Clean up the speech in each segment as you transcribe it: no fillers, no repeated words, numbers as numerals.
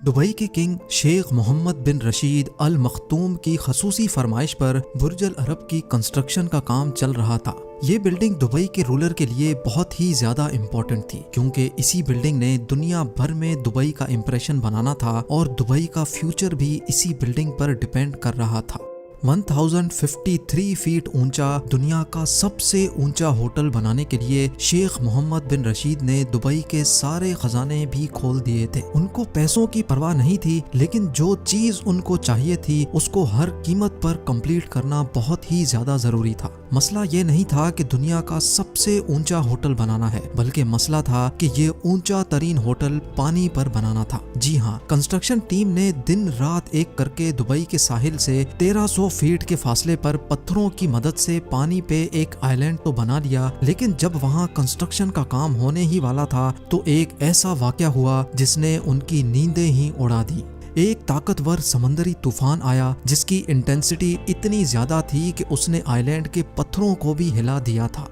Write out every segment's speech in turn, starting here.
Dubai کے king شیخ محمد بن رشید ال مختوم کی خصوصی فرمائش پر برج العرب کی کنسٹرکشن کا کام چل رہا تھا۔ یہ بلڈنگ دبئی کے رولر کے لیے بہت ہی زیادہ امپورٹنٹ تھی، کیونکہ اسی بلڈنگ نے دنیا بھر میں دبئی کا امپریشن بنانا تھا اور دبئی کا فیوچر بھی اسی بلڈنگ پر ڈیپینڈ کر رہا تھا۔ 1053 فیٹ اونچا دنیا کا سب سے اونچا ہوٹل بنانے کے لیے شیخ محمد بن رشید نے دبئی کے سارے خزانے بھی کھول دیے تھے۔ ان کو پیسوں کی پرواہ نہیں تھی، لیکن جو چیز ان کو چاہیے تھی اس کو ہر قیمت پر کمپلیٹ کرنا بہت ہی زیادہ ضروری تھا۔ مسئلہ یہ نہیں تھا کہ دنیا کا سب سے اونچا ہوٹل بنانا ہے، بلکہ مسئلہ تھا کہ یہ اونچا ترین ہوٹل پانی پر بنانا تھا۔ جی ہاں، کنسٹرکشن ٹیم نے دن رات ایک کر کے دبئی کے ساحل سے 1300 فیٹ کے فاصلے پر پتھروں کی مدد سے پانی پہ ایک آئلینڈ تو بنا لیا، لیکن جب وہاں کنسٹرکشن کا کام ہونے ہی والا تھا تو ایک ایسا واقعہ ہوا جس نے ان کی نیندیں ہی اڑا دی۔ ایک طاقتور سمندری طوفان آیا جس کی انٹینسٹی اتنی زیادہ تھی کہ اس نے آئلینڈ کے پتھروں کو بھی ہلا دیا تھا۔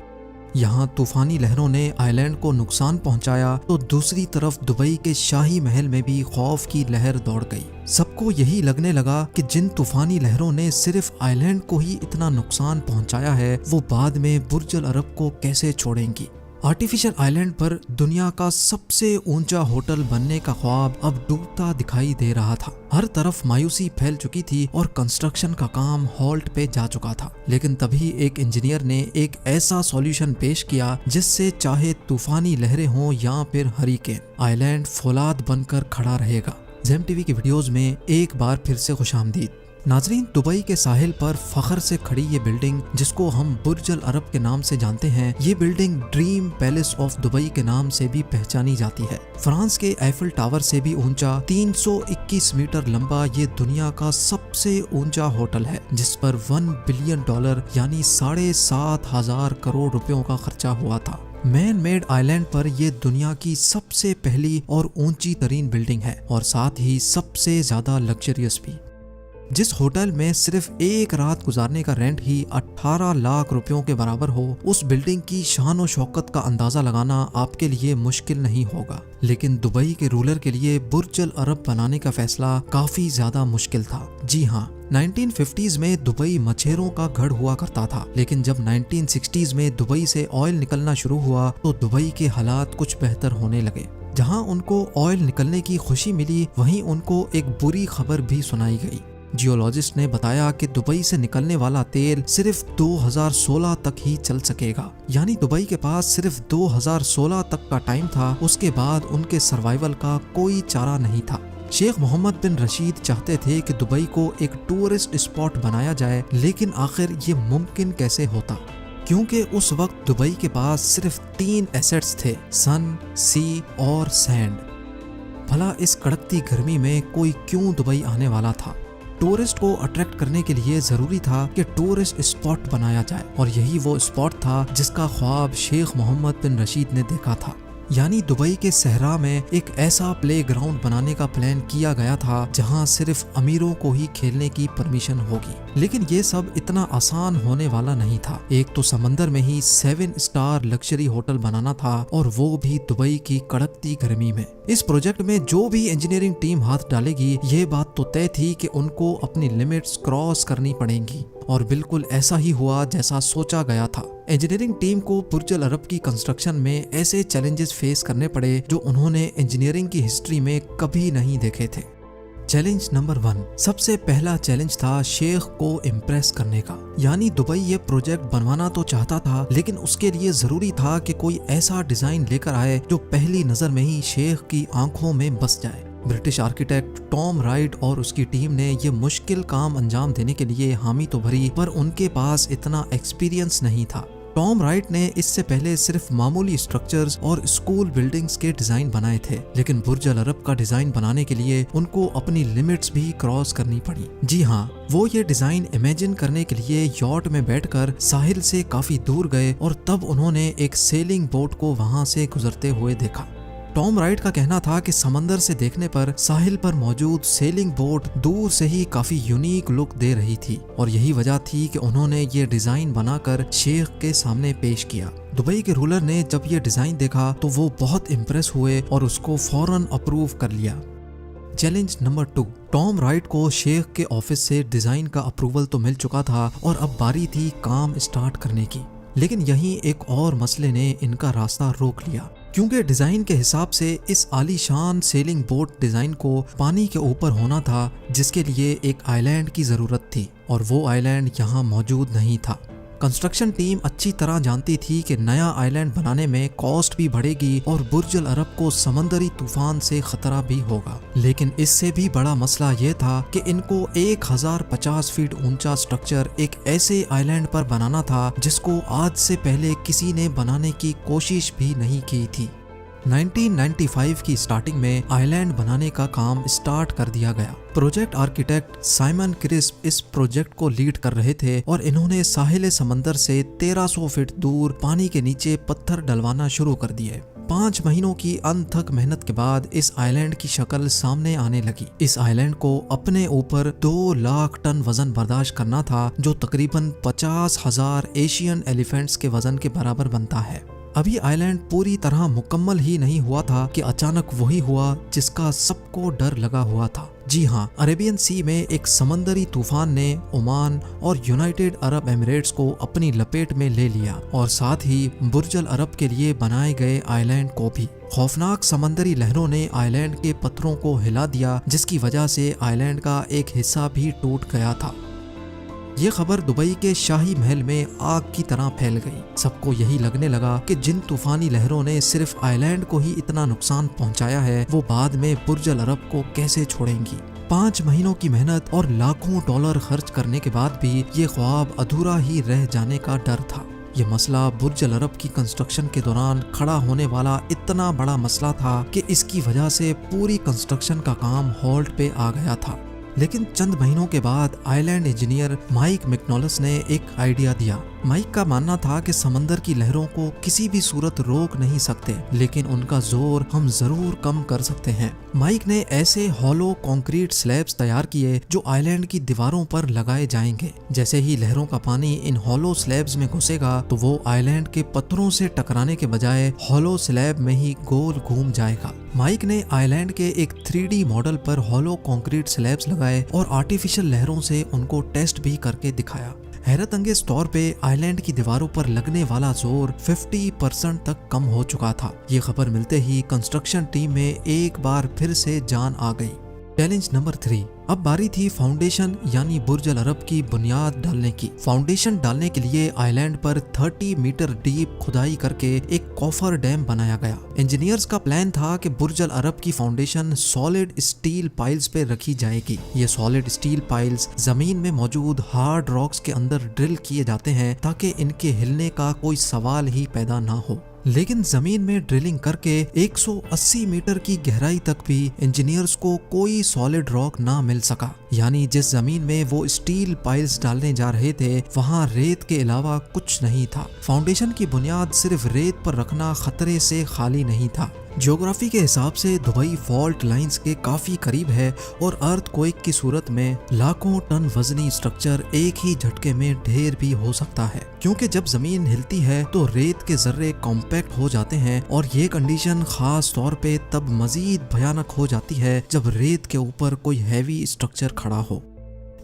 یہاں طوفانی لہروں نے آئلینڈ کو نقصان پہنچایا تو دوسری طرف دبئی کے شاہی محل میں بھی خوف کی لہر دوڑ گئی۔ سب کو یہی لگنے لگا کہ جن طوفانی لہروں نے صرف آئلینڈ کو ہی اتنا نقصان پہنچایا ہے، وہ بعد میں برج العرب کو کیسے چھوڑیں گی۔ آرٹیفیشل آئلینڈ پر دنیا کا سب سے اونچا ہوٹل بننے کا خواب اب ڈوبتا دکھائی دے رہا تھا۔ ہر طرف مایوسی پھیل چکی تھی اور کنسٹرکشن کا کام ہالٹ پہ جا چکا تھا، لیکن تبھی ایک انجینئر نے ایک ایسا سولوشن پیش کیا جس سے چاہے طوفانی لہریں ہوں یا پھر ہریکین، آئلینڈ فولاد بن کر کھڑا رہے گا۔ زیم ٹی وی کی ویڈیوز میں ایک بار پھر سے خوش آمدید۔ ناظرین، دبئی کے ساحل پر فخر سے کھڑی یہ بلڈنگ جس کو ہم برج العرب کے نام سے جانتے ہیں، یہ building dream palace of Dubai کے نام سے بھی پہچانی جاتی ہے۔ فرانس کے ایفل ٹاور سے بھی اونچا 321 میٹر لمبا یہ دنیا کا سب سے اونچا ہوٹل ہے، جس پر $1 بلین یعنی 7,500 کروڑ روپیوں کا خرچہ ہوا تھا۔ مین میڈ آئلینڈ پر یہ دنیا کی سب سے پہلی اور اونچی ترین بلڈنگ ہے اور ساتھ ہی سب سے زیادہ لگژریس بھی۔ جس ہوٹل میں صرف ایک رات گزارنے کا رینٹ ہی 18 لاکھ روپیوں کے برابر ہو، اس بلڈنگ کی شان و شوکت کا اندازہ لگانا آپ کے لیے مشکل نہیں ہوگا، لیکن دبئی کے رولر کے لیے برج العرب بنانے کا فیصلہ کافی زیادہ مشکل تھا۔ جی ہاں، 1950s میں دبئی مچھیروں کا گھر ہوا کرتا تھا، لیکن جب 1960s میں دبئی سے آئل نکلنا شروع ہوا تو دبئی کے حالات کچھ بہتر ہونے لگے۔ جہاں ان کو آئل نکلنے کی خوشی ملی، وہیں ان کو ایک بری خبر بھی سنائی گئی۔ جیولوجسٹ نے بتایا کہ دبئی سے نکلنے والا تیل صرف 2016 تک ہی چل سکے گا، یعنی دبئی کے پاس صرف 2016 تک کا ٹائم تھا، اس کے بعد ان کے سروائیول کا کوئی چارہ نہیں تھا۔ شیخ محمد بن رشید چاہتے تھے کہ دبئی کو ایک ٹورسٹ اسپاٹ بنایا جائے، لیکن آخر یہ ممکن کیسے ہوتا؟ کیونکہ اس وقت دبئی کے پاس صرف 3 ایسٹس تھے، سن، سی اور سینڈ۔ بھلا اس کڑکتی گرمی میں کوئی کیوں دبئی آنے والا تھا؟ ٹورسٹ کو اٹریکٹ کرنے کے لیے ضروری تھا کہ ٹورسٹ اسپاٹ بنایا جائے، اور یہی وہ اسپاٹ تھا جس کا خواب شیخ محمد بن رشید نے دیکھا تھا۔ یعنی دبئی کے صحرا میں ایک ایسا پلے گراؤنڈ بنانے کا پلان کیا گیا تھا جہاں صرف امیروں کو ہی کھیلنے کی پرمیشن ہوگی، لیکن یہ سب اتنا آسان ہونے والا نہیں تھا۔ ایک تو سمندر میں ہی 7 اسٹار لگژری ہوٹل بنانا تھا، اور وہ بھی دبئی کی کڑکتی گرمی میں۔ اس پروجیکٹ میں جو بھی انجینئرنگ ٹیم ہاتھ ڈالے گی، یہ بات تو طے تھی کہ ان کو اپنی لمٹس کراس کرنی پڑیں گی، اور بالکل ایسا ہی ہوا جیسا سوچا گیا تھا۔ انجینئرنگ ٹیم کو برج العرب کی کنسٹرکشن میں ایسے چیلنجز فیس کرنے پڑے جو انہوں نے انجینئرنگ کی ہسٹری میں کبھی نہیں دیکھے تھے۔ چیلنج نمبر 1، سب سے پہلا چیلنج تھا شیخ کو امپریس کرنے کا۔ یعنی دبئی یہ پروجیکٹ بنوانا تو چاہتا تھا، لیکن اس کے لیے ضروری تھا کہ کوئی ایسا ڈیزائن لے کر آئے جو پہلی نظر میں ہی شیخ کی آنکھوں میں بس جائے۔ برٹش آرکیٹیکٹ ٹام رائٹ اور اس کی ٹیم نے یہ مشکل کام انجام دینے کے لیے حامی تو بھری، پر ان کے پاس اتنا ایکسپیرینس نہیں تھا۔ ٹام رائٹ نے اس سے پہلے صرف معمولی اسٹرکچرز اور اسکول بلڈنگز کے ڈیزائن بنائے تھے، لیکن برج العرب کا ڈیزائن بنانے کے لیے ان کو اپنی لمٹس بھی کراس کرنی پڑی۔ جی ہاں، وہ یہ ڈیزائن امیجن کرنے کے لیے یاٹ میں بیٹھ کر ساحل سے کافی دور گئے، اور تب انہوں نے ایک سیلنگ بوٹ کو وہاں سے گزرتے ہوئے دیکھا۔ ٹام رائٹ کا کہنا تھا کہ سمندر سے دیکھنے پر ساحل پر موجود سیلنگ بوٹ دور سے ہی کافی یونیک لک دے رہی تھی، اور یہی وجہ تھی کہ انہوں نے یہ ڈیزائن بنا کر شیخ کے سامنے پیش کیا۔ دبئی کے رولر نے جب یہ ڈیزائن دیکھا تو وہ بہت امپریس ہوئے اور اس کو فوراً اپروو کر لیا۔ Challenge number 2। टॉम राइट को शेख के ऑफिस से डिजाइन का अप्रूवल तो मिल चुका था और अब बारी थी काम स्टार्ट करने की। लेकिन यहीं एक और मसले ने इनका रास्ता रोक लिया, क्योंकि डिजाइन के हिसाब से इस आलीशान सेलिंग बोट डिजाइन को पानी के ऊपर होना था, जिसके लिए एक आइलैंड की जरूरत थी और वो आइलैंड यहाँ मौजूद नहीं था। कंस्ट्रक्शन टीम अच्छी तरह जानती थी कि नया आइलैंड बनाने में कॉस्ट भी बढ़ेगी और बुर्ज अल अरब को समंदरी तूफान से खतरा भी होगा। लेकिन इससे भी बड़ा मसला ये था कि इनको 1050 फीट ऊंचा स्ट्रक्चर एक ऐसे आइलैंड पर बनाना था जिसको आज से पहले किसी ने बनाने की कोशिश भी नहीं की थी। 1995 की स्टार्टिंग में आइलैंड बनाने का काम स्टार्ट कर दिया गया। प्रोजेक्ट आर्किटेक्ट साइमन क्रिस्प इस प्रोजेक्ट को लीड कर रहे थे और इन्होंने साहिल समंदर से 1300 फीट दूर पानी के नीचे पत्थर डलवाना शुरू कर दिए। 5 महीनों की अनथक मेहनत के बाद इस आइलैंड की शक्ल सामने आने लगी। इस आइलैंड को अपने ऊपर 2 लाख टन वजन बर्दाश्त करना था, जो तकरीबन 50,000 एशियन एलिफेंट्स के वजन के बराबर बनता है। अभी आइलैंड पूरी तरह मुकम्मल ही नहीं हुआ था कि अचानक वही हुआ जिसका सबको डर लगा हुआ था। जी हाँ, अरेबियन सी में एक समंदरी तूफान ने ओमान और यूनाइटेड अरब एमिरेट्स को अपनी लपेट में ले लिया और साथ ही बुर्ज अल अरब के लिए बनाए गए आइलैंड को भी। खौफनाक समंदरी लहरों ने आइलैंड के पत्थरों को हिला दिया, जिसकी वजह से आइलैंड का एक हिस्सा भी टूट गया था। ये खबर दुबई के शाही महल में आग की तरह फैल गई। सबको यही लगने लगा कि जिन तूफानी लहरों ने सिर्फ आइलैंड को ही इतना नुकसान पहुंचाया है, वो बाद में बुर्ज अल अरब को कैसे छोड़ेंगी। 5 महीनों की मेहनत और लाखों डॉलर खर्च करने के बाद भी ये ख्वाब अधूरा ही रह जाने का डर था। ये मसला बुर्ज अल अरब की कंस्ट्रक्शन के दौरान खड़ा होने वाला इतना बड़ा मसला था कि इसकी वजह से पूरी कंस्ट्रक्शन का काम हॉल्ट पे आ गया था। लेकिन चंद महीनों के बाद आइलैंड इंजीनियर माइक मैक्नोलस ने एक आइडिया दिया। माइक का मानना था कि समंदर की लहरों को किसी भी सूरत रोक नहीं सकते, लेकिन उनका जोर हम जरूर कम कर सकते हैं। माइक ने ऐसे हॉलो कंक्रीट स्लैब्स तैयार किए जो आइलैंड की दीवारों पर लगाए जाएंगे। जैसे ही लहरों का पानी इन हॉलो स्लैब्स में घुसेगा तो वो आइलैंड के पत्थरों से टकराने के बजाय हॉलो स्लैब में ही गोल घूम जाएगा। माइक ने आइलैंड के एक 3D मॉडल पर हॉलो कंक्रीट स्लैब्स लगाए और आर्टिफिशियल लहरों से उनको टेस्ट भी करके दिखाया। हैरत अंगेज तौर पे आइलैंड की दीवारों पर लगने वाला जोर 50% तक कम हो चुका था। ये खबर मिलते ही कंस्ट्रक्शन टीम में एक बार फिर से जान आ गई। Challenge number 3। अब बारी थी फाउंडेशन यानी बुर्ज अल अरब की बुनियाद डालने की। फाउंडेशन डालने के लिए आइलैंड पर 30 मीटर डीप खुदाई करके एक कॉफर डैम बनाया गया। इंजीनियर्स का प्लान था कि बुर्ज अल अरब की फाउंडेशन सॉलिड स्टील पाइल्स पे रखी जाएगी। ये सॉलिड स्टील पाइल्स जमीन में मौजूद हार्ड रॉक्स के अंदर ड्रिल किए जाते हैं ताकि इनके हिलने का कोई सवाल ही पैदा ना हो। लेकिन जमीन में ड्रिलिंग करके 180 मीटर की गहराई तक भी इंजीनियर्स को कोई सॉलिड रॉक ना मिल सका। यानी जिस जमीन में वो स्टील पाइल्स डालने जा रहे थे वहाँ रेत के अलावा कुछ नहीं था। फाउंडेशन की बुनियाद सिर्फ रेत पर रखना खतरे से खाली नहीं था। ज्योग्राफी के हिसाब से दुबई फॉल्ट लाइंस के काफी करीब है और अर्थक्वेक की सूरत में लाखों टन वजनी स्ट्रक्चर एक ही झटके में ढेर भी हो सकता है, क्योंकि जब जमीन हिलती है तो रेत के जर्रे कॉम्पैक्ट हो जाते हैं और ये कंडीशन खास तौर पे तब मजीद भयानक हो जाती है जब रेत के ऊपर कोई हैवी स्ट्रक्चर खड़ा हो।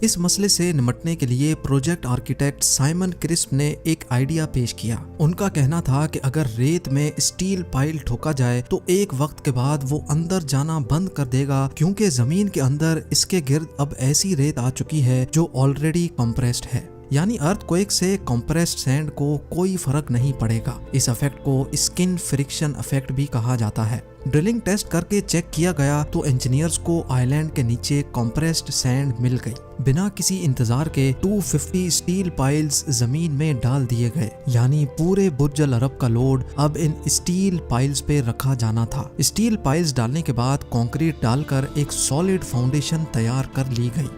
इस मसले से निपटने के लिए प्रोजेक्ट आर्किटेक्ट साइमन क्रिस्प ने एक आइडिया पेश किया। उनका कहना था कि अगर रेत में स्टील पाइल ठोका जाए तो एक वक्त के बाद वो अंदर जाना बंद कर देगा, क्योंकि जमीन के अंदर इसके गिर्द अब ऐसी रेत आ चुकी है जो ऑलरेडी कंप्रेस्ड है। यानी अर्थक्वेक से कंप्रेस्ड सैंड को कोई फर्क नहीं पड़ेगा। इस इफेक्ट को स्किन फ्रिक्शन इफेक्ट भी कहा जाता है। ड्रिलिंग टेस्ट करके चेक किया गया तो इंजीनियर्स को आइलैंड के नीचे कंप्रेस्ड सैंड मिल गई। बिना किसी इंतजार के 250 स्टील पाइल्स जमीन में डाल दिए गए। यानी पूरे बुर्ज अल अरब का लोड अब इन स्टील पाइल्स पे रखा जाना था। स्टील पाइल्स डालने के बाद कंक्रीट डालकर एक सॉलिड फाउंडेशन तैयार कर ली गई।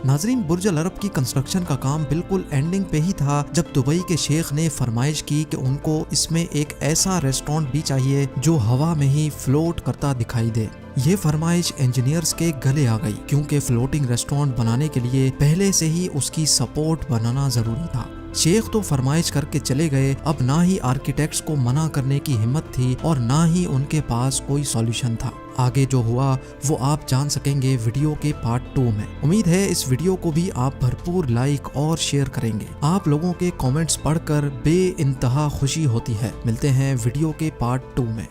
नाजरीन, बुर्ज अल अरब की कंस्ट्रक्शन का काम बिल्कुल एंडिंग पे ही था जब दुबई के शेख ने फरमाइश की कि उनको इसमें एक ऐसा रेस्टोरेंट भी चाहिए जो हवा में ही फ्लोट करता दिखाई दे। ये फरमाइश इंजीनियर्स के गले आ गई, क्योंकि फ्लोटिंग रेस्टोरेंट बनाने के लिए पहले से ही उसकी सपोर्ट बनाना जरूरी था। शेख तो फरमाइश करके चले गए। अब ना ही आर्किटेक्ट्स को मना करने की हिम्मत थी और ना ही उनके पास कोई सॉल्यूशन था। آگے جو ہوا وہ آپ جان سکیں گے ویڈیو کے پارٹ 2 میں۔ امید ہے اس ویڈیو کو بھی آپ بھرپور لائک اور شیئر کریں گے۔ آپ لوگوں کے کامنٹس پڑھ کر بے انتہا خوشی ہوتی ہے۔ ملتے ہیں ویڈیو کے پارٹ 2 میں۔